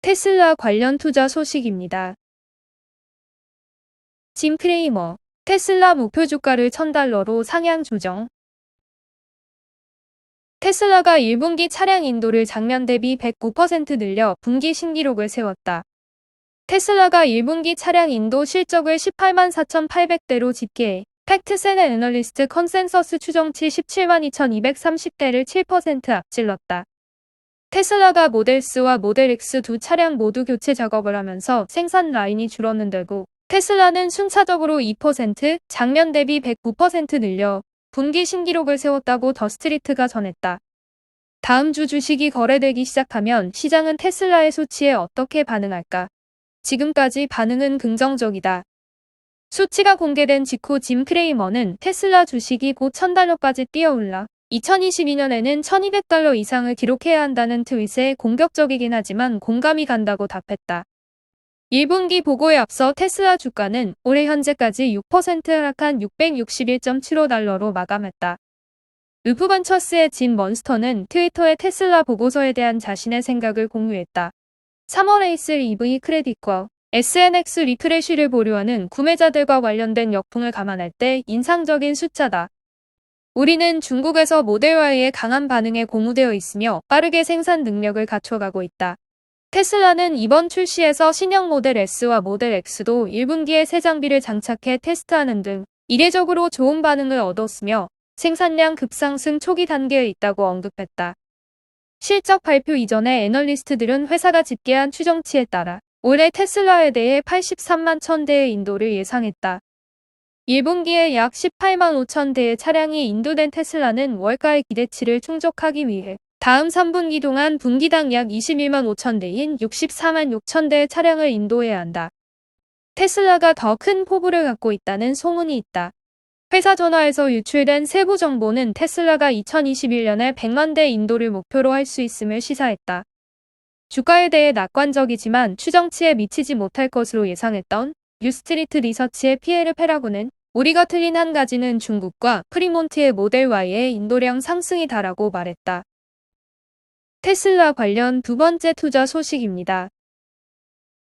테슬라 관련 투자 소식입니다. 짐 크레이머, 테슬라 목표 주가를 $1,000로 상향 조정. 테슬라가 1분기 차량 인도를 작년 대비 109% 늘려 분기 신기록을 세웠다. 테슬라가 1분기 차량 인도 실적을 184만 4,800대로 집계해 팩트셋 애널리스트 컨센서스 추정치 172만 2,230대를 7% 앞질렀다. 테슬라가 모델 S와 모델 X 두 차량 모두 교체 작업을 하면서 생산 라인이 줄었는데도 테슬라는 순차적으로 2%, 작년 대비 109% 늘려 분기 신기록을 세웠다고 더스트리트가 전했다. 다음 주 주식이 거래되기 시작하면 시장은 테슬라의 수치에 어떻게 반응할까? 지금까지 반응은 긍정적이다. 수치가 공개된 직후 짐 크레이머는 테슬라 주식이 곧 $1,000까지 뛰어올라 2022년에는 $1,200 이상을 기록해야 한다는 트윗에 공격적이긴 하지만 공감이 간다고 답했다. 1분기 보고에 앞서 테슬라 주가는 올해 현재까지 6% 하락한 $661.75로 마감했다. 울프벤처스의 짐 먼스터는 트위터에 테슬라 보고서에 대한 자신의 생각을 공유했다. 3월에 있을 EV 크레딧과 SNX 리프레쉬를 보류하는 구매자들과 관련된 역풍을 감안할 때 인상적인 숫자다. 우리는 중국에서 모델 Y의 강한 반응에 고무되어 있으며 빠르게 생산 능력을 갖춰가고 있다. 테슬라는 이번 출시에서 신형 모델 S와 모델 X도 1분기에 새 장비를 장착해 테스트하는 등 이례적으로 좋은 반응을 얻었으며 생산량 급상승 초기 단계에 있다고 언급했다. 실적 발표 이전에 애널리스트들은 회사가 집계한 추정치에 따라 올해 테슬라에 대해 83만 1,000대의 인도를 예상했다. 1분기에 약 18만 5천 대의 차량이 인도된 테슬라는 월가의 기대치를 충족하기 위해 다음 3분기 동안 분기당 약 21만 5천 대인 64만 6천 대의 차량을 인도해야 한다. 테슬라가 더 큰 포부를 갖고 있다는 소문이 있다. 회사 전화에서 유출된 세부 정보는 테슬라가 2021년에 100만 대 인도를 목표로 할 수 있음을 시사했다. 주가에 대해 낙관적이지만 추정치에 미치지 못할 것으로 예상했던 뉴스트리트 리서치의 피에르 페라고는 우리가 틀린 한 가지는 중국과 프리몬트의 모델 Y의 인도량 상승이다라고 말했다. 테슬라 관련 두 번째 투자 소식입니다.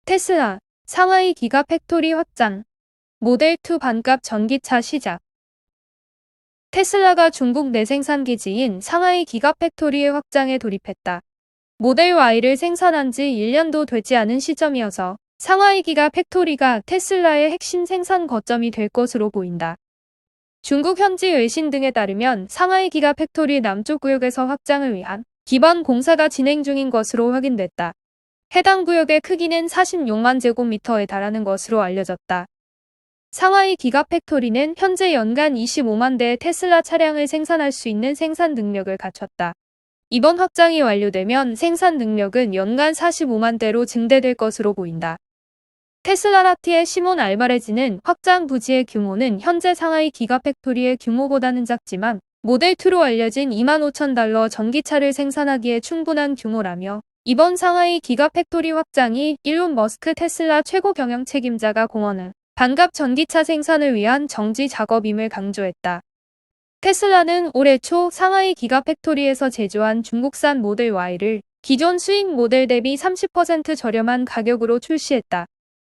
테슬라, 상하이 기가팩토리 확장, 모델2 반값 전기차 시작. 테슬라가 중국 내생산 기지인 상하이 기가팩토리의 확장에 돌입했다. 모델 Y를 생산한 지 1년도 되지 않은 시점이어서 상하이 기가팩토리가 테슬라의 핵심 생산 거점이 될 것으로 보인다. 중국 현지 외신 등에 따르면 상하이 기가팩토리 남쪽 구역에서 확장을 위한 기반 공사가 진행 중인 것으로 확인됐다. 해당 구역의 크기는 46만 제곱미터에 달하는 것으로 알려졌다. 상하이 기가팩토리는 현재 연간 25만 대의 테슬라 차량을 생산할 수 있는 생산 능력을 갖췄다. 이번 확장이 완료되면 생산 능력은 연간 45만 대로 증대될 것으로 보인다. 테슬라 라티의 시몬 알바레즈는 확장 부지의 규모는 현재 상하이 기가팩토리의 규모보다는 작지만 모델2로 알려진 2만 5천 달러 전기차를 생산하기에 충분한 규모라며 이번 상하이 기가팩토리 확장이 일론 머스크 테슬라 최고 경영 책임자가 공언한 반값 전기차 생산을 위한 정지 작업임을 강조했다. 테슬라는 올해 초 상하이 기가팩토리에서 제조한 중국산 모델 Y를 기존 수입 모델 대비 30% 저렴한 가격으로 출시했다.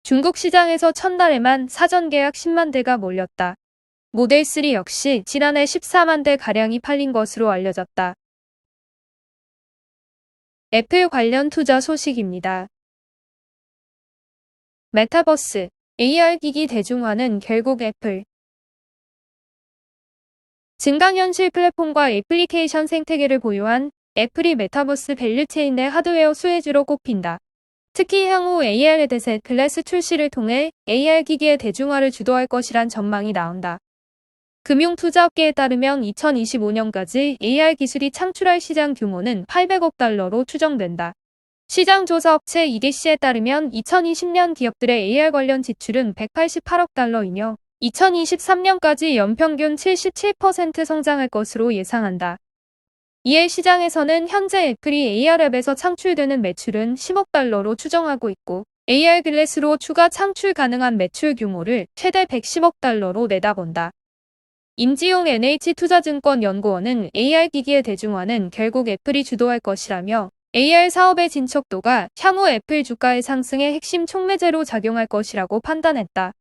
중국 시장에서 첫날에만 사전 계약 10만 대가 몰렸다. 모델 3 역시 지난해 14만 대 가량이 팔린 것으로 알려졌다. 애플 관련 투자 소식입니다. 메타버스, AR 기기 대중화는 결국 애플. 증강현실 플랫폼과 애플리케이션 생태계를 보유한 애플이 메타버스 밸류체인 내 하드웨어 수혜주로 꼽힌다. 특히 향후 AR 헤드셋 글래스 출시를 통해 AR 기기의 대중화를 주도할 것이란 전망이 나온다. 금융투자업계에 따르면 2025년까지 AR 기술이 창출할 시장 규모는 800억 달러로 추정된다. 시장조사업체 EDC에 따르면 2020년 기업들의 AR 관련 지출은 188억 달러이며 2023년까지 연평균 77% 성장할 것으로 예상한다. 이에 시장에서는 현재 애플이 AR앱에서 창출되는 매출은 10억 달러로 추정하고 있고 AR 글래스로 추가 창출 가능한 매출 규모를 최대 110억 달러로 내다본다. 임지용 NH투자증권 연구원은 AR 기기의 대중화는 결국 애플이 주도할 것이라며 AR 사업의 진척도가 향후 애플 주가의 상승의 핵심 촉매제로 작용할 것이라고 판단했다.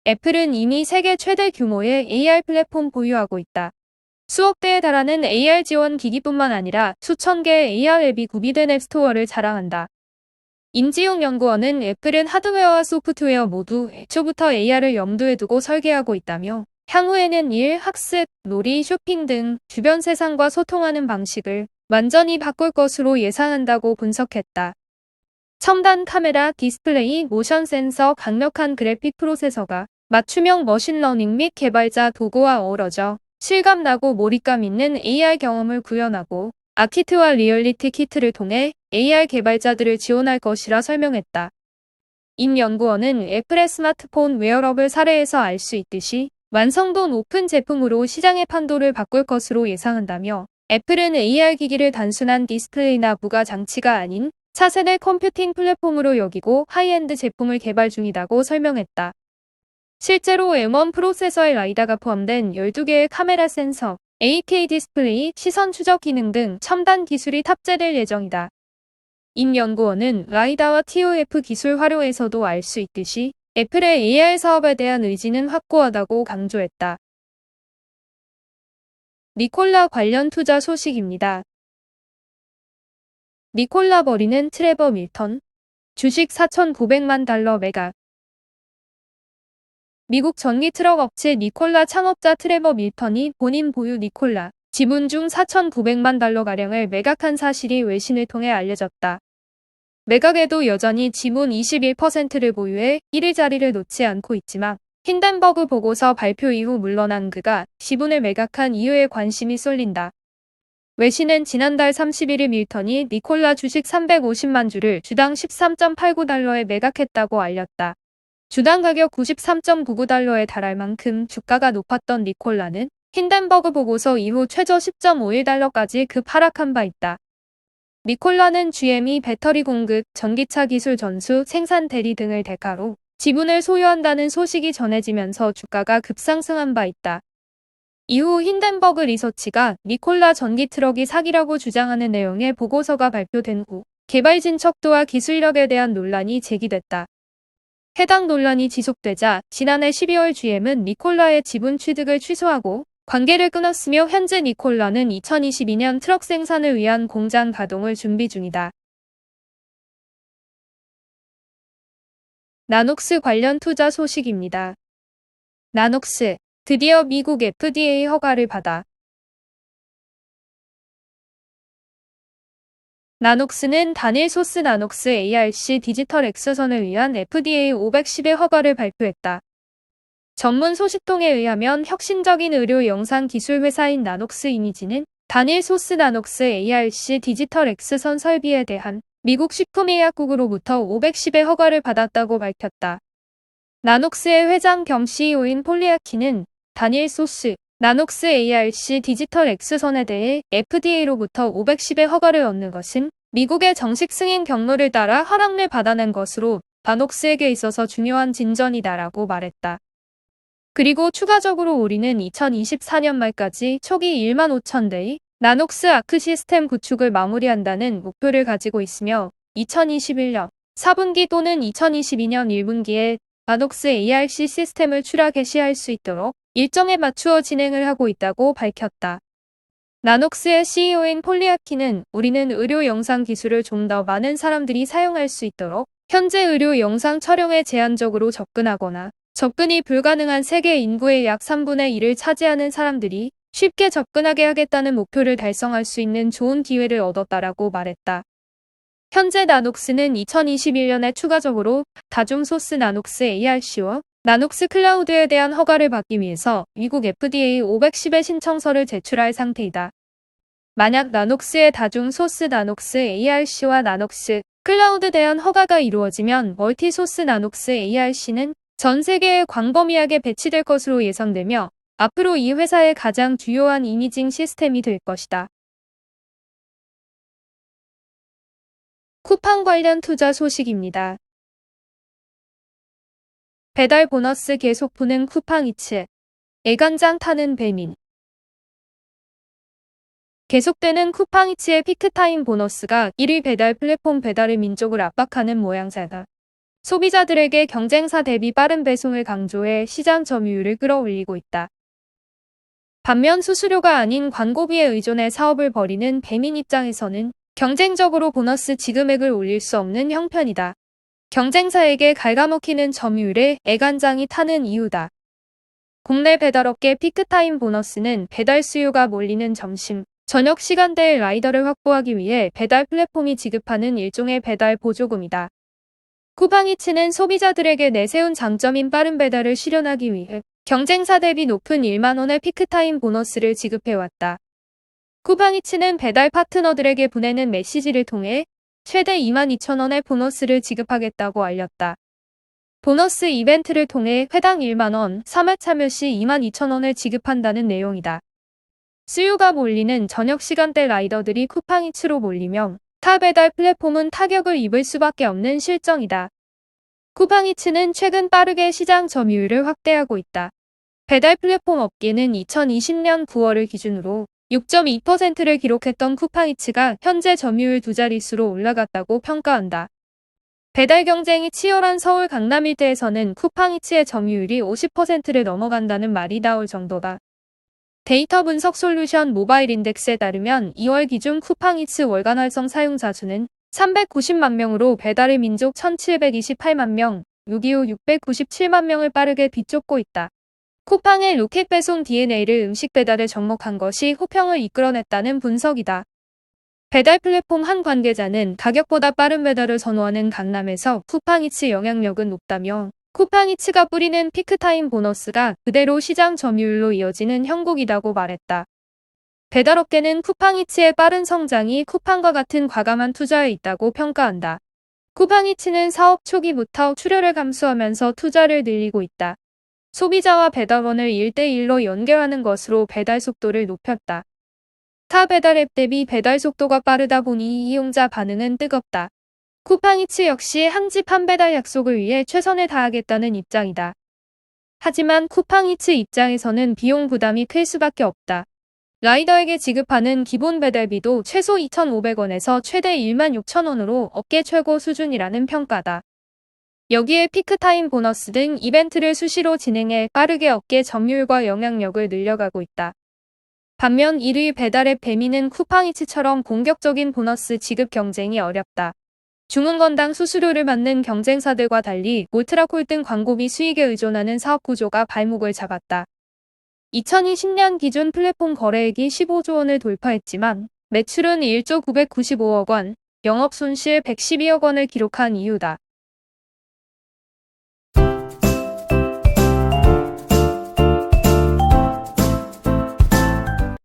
애플은 이미 세계 최대 규모의 AR 플랫폼 보유하고 있다. 수억 대에 달하는 AR 지원 기기뿐만 아니라 수천 개의 AR 앱이 구비된 앱스토어를 자랑한다. 임지용 연구원은 애플은 하드웨어와 소프트웨어 모두 애초부터 AR을 염두에 두고 설계하고 있다며 향후에는 일, 학습, 놀이, 쇼핑 등 주변 세상과 소통하는 방식을 완전히 바꿀 것으로 예상한다고 분석했다. 첨단 카메라, 디스플레이, 모션 센서, 강력한 그래픽 프로세서가 맞춤형 머신러닝 및 개발자 도구와 어우러져 실감나고 몰입감 있는 AR 경험을 구현하고 아키트와 리얼리티 키트를 통해 AR 개발자들을 지원할 것이라 설명했다. 임 연구원은 애플의 스마트폰 웨어러블 사례에서 알 수 있듯이 완성도 높은 제품으로 시장의 판도를 바꿀 것으로 예상한다며 애플은 AR 기기를 단순한 디스플레이나 부가 장치가 아닌 차세대 컴퓨팅 플랫폼으로 여기고 하이엔드 제품을 개발 중이라고 설명했다. 실제로 M1 프로세서의 라이다가 포함된 12개의 카메라 센서, 8K 디스플레이, 시선 추적 기능 등 첨단 기술이 탑재될 예정이다. 임 연구원은 라이다와 TOF 기술 활용에서도 알 수 있듯이 애플의 AR 사업에 대한 의지는 확고하다고 강조했다. 니콜라 관련 투자 소식입니다. 니콜라 버리는 트레버 밀턴, 주식 4,900만 달러 매각. 미국 전기 트럭 업체 니콜라 창업자 트레버 밀턴이 본인 보유 니콜라 지분 중 4,900만 달러가량을 매각한 사실이 외신을 통해 알려졌다. 매각에도 여전히 지분 21%를 보유해 1위 자리를 놓지 않고 있지만 힌덴버그 보고서 발표 이후 물러난 그가 지분을 매각한 이유에 관심이 쏠린다. 외신은 지난달 31일 밀턴이 니콜라 주식 350만 주를 주당 13.89달러에 매각했다고 알렸다. 주당 가격 93.99달러에 달할 만큼 주가가 높았던 니콜라는 힌덴버그 보고서 이후 최저 10.51달러까지 급 하락한 바 있다. 니콜라는 GM이 배터리 공급, 전기차 기술 전수, 생산 대리 등을 대가로 지분을 소유한다는 소식이 전해지면서 주가가 급상승한 바 있다. 이후 힌덴버그 리서치가 니콜라 전기 트럭이 사기라고 주장하는 내용의 보고서가 발표된 후 개발 진척도와 기술력에 대한 논란이 제기됐다. 해당 논란이 지속되자 지난해 12월 GM은 니콜라의 지분 취득을 취소하고 관계를 끊었으며 현재 니콜라는 2022년 트럭 생산을 위한 공장 가동을 준비 중이다. 나녹스 관련 투자 소식입니다. 나녹스, 드디어 미국 FDA 허가를 받아. 나녹스는 단일 소스 나녹스 ARC 디지털 엑스선을 위한 FDA 510의 허가를 발표했다. 전문 소식통에 의하면 혁신적인 의료 영상 기술 회사인 나녹스 이미지는 단일 소스 나녹스 ARC 디지털 엑스선 설비에 대한 미국 식품의약국으로부터 510의 허가를 받았다고 밝혔다. 나녹스의 회장 겸 CEO인 폴리아키는 단일 소스, 나녹스 ARC 디지털 엑스선에 대해 FDA로부터 510의 허가를 얻는 것은 미국의 정식 승인 경로를 따라 허락을 받아낸 것으로 나녹스에게 있어서 중요한 진전이다라고 말했다. 그리고 추가적으로 우리는 2024년 말까지 초기 1만 5천 대의 나녹스 아크 시스템 구축을 마무리한다는 목표를 가지고 있으며 2021년 4분기 또는 2022년 1분기에 나녹스 ARC 시스템을 출하 개시할 수 있도록 일정에 맞추어 진행을 하고 있다고 밝혔다. 나녹스의 CEO인 폴리아키는 우리는 의료 영상 기술을 좀 더 많은 사람들이 사용할 수 있도록 현재 의료 영상 촬영에 제한적으로 접근하거나 접근이 불가능한 세계 인구의 약 3분의 1을 차지하는 사람들이 쉽게 접근하게 하겠다는 목표를 달성할 수 있는 좋은 기회를 얻었다라고 말했다. 현재 나녹스는 2021년에 추가적으로 다중소스 나녹스 ARC와 나녹스 클라우드에 대한 허가를 받기 위해서 미국 FDA 510의 신청서를 제출할 상태이다. 만약 나녹스의 다중소스 나녹스 ARC와 나녹스 클라우드에 대한 허가가 이루어지면 멀티소스 나녹스 ARC는 전 세계에 광범위하게 배치될 것으로 예상되며 앞으로 이 회사의 가장 주요한 이미징 시스템이 될 것이다. 쿠팡 관련 투자 소식입니다. 배달 보너스 계속 푸는 쿠팡이츠. 애간장 타는 배민. 계속되는 쿠팡이츠의 피크타임 보너스가 1위 배달 플랫폼 배달의 민족을 압박하는 모양새다. 소비자들에게 경쟁사 대비 빠른 배송을 강조해 시장 점유율을 끌어올리고 있다. 반면 수수료가 아닌 광고비에 의존해 사업을 벌이는 배민 입장에서는 경쟁적으로 보너스 지급액을 올릴 수 없는 형편이다. 경쟁사에게 갉아먹히는 점유율에 애간장이 타는 이유다. 국내 배달업계 피크타임 보너스는 배달 수요가 몰리는 점심, 저녁 시간대에 라이더를 확보하기 위해 배달 플랫폼이 지급하는 일종의 배달 보조금이다. 쿠팡이츠는 소비자들에게 내세운 장점인 빠른 배달을 실현하기 위해 경쟁사 대비 높은 1만 원의 피크타임 보너스를 지급해왔다. 쿠팡이츠는 배달 파트너들에게 보내는 메시지를 통해 최대 22,000원의 보너스를 지급하겠다고 알렸다. 보너스 이벤트를 통해 회당 1만 원, 3회 참여 시 22,000원을 지급한다는 내용이다. 수요가 몰리는 저녁 시간대 라이더들이 쿠팡이츠로 몰리며 타 배달 플랫폼은 타격을 입을 수밖에 없는 실정이다. 쿠팡이츠는 최근 빠르게 시장 점유율을 확대하고 있다. 배달 플랫폼 업계는 2020년 9월을 기준으로 6.2%를 기록했던 쿠팡이츠가 현재 점유율 두 자릿수로 올라갔다고 평가한다. 배달 경쟁이 치열한 서울 강남 일대에서는 쿠팡이츠의 점유율이 50%를 넘어간다는 말이 나올 정도다. 데이터 분석 솔루션 모바일 인덱스에 따르면 2월 기준 쿠팡이츠 월간 활성 사용자 수는 390만 명으로 배달의 민족 1728만 명, 625 697만 명을 빠르게 뒤쫓고 있다. 쿠팡의 로켓 배송 DNA를 음식 배달에 접목한 것이 호평을 이끌어냈다는 분석이다. 배달 플랫폼 한 관계자는 가격보다 빠른 배달을 선호하는 강남에서 쿠팡이츠 영향력은 높다며 쿠팡이츠가 뿌리는 피크타임 보너스가 그대로 시장 점유율로 이어지는 형국이라고 말했다. 배달업계는 쿠팡이츠의 빠른 성장이 쿠팡과 같은 과감한 투자에 있다고 평가한다. 쿠팡이츠는 사업 초기부터 출혈을 감수하면서 투자를 늘리고 있다. 소비자와 배달원을 1대1로 연결하는 것으로 배달 속도를 높였다. 타 배달 앱 대비 배달 속도가 빠르다 보니 이용자 반응은 뜨겁다. 쿠팡이츠 역시 항집한 배달 약속을 위해 최선을 다하겠다는 입장이다. 하지만 쿠팡이츠 입장에서는 비용 부담이 클 수밖에 없다. 라이더에게 지급하는 기본 배달비도 최소 2,500원에서 최대 16,000원으로 업계 최고 수준이라는 평가다. 여기에 피크타임 보너스 등 이벤트를 수시로 진행해 빠르게 업계 점유율과 영향력을 늘려가고 있다. 반면 1위 배달앱 배민은 쿠팡이츠처럼 공격적인 보너스 지급 경쟁이 어렵다. 중흥건당 수수료를 받는 경쟁사들과 달리 몰트라콜 등 광고비 수익에 의존하는 사업 구조가 발목을 잡았다. 2020년 기준 플랫폼 거래액이 15조 원을 돌파했지만 매출은 1조 995억 원, 영업 손실 112억 원을 기록한 이유다.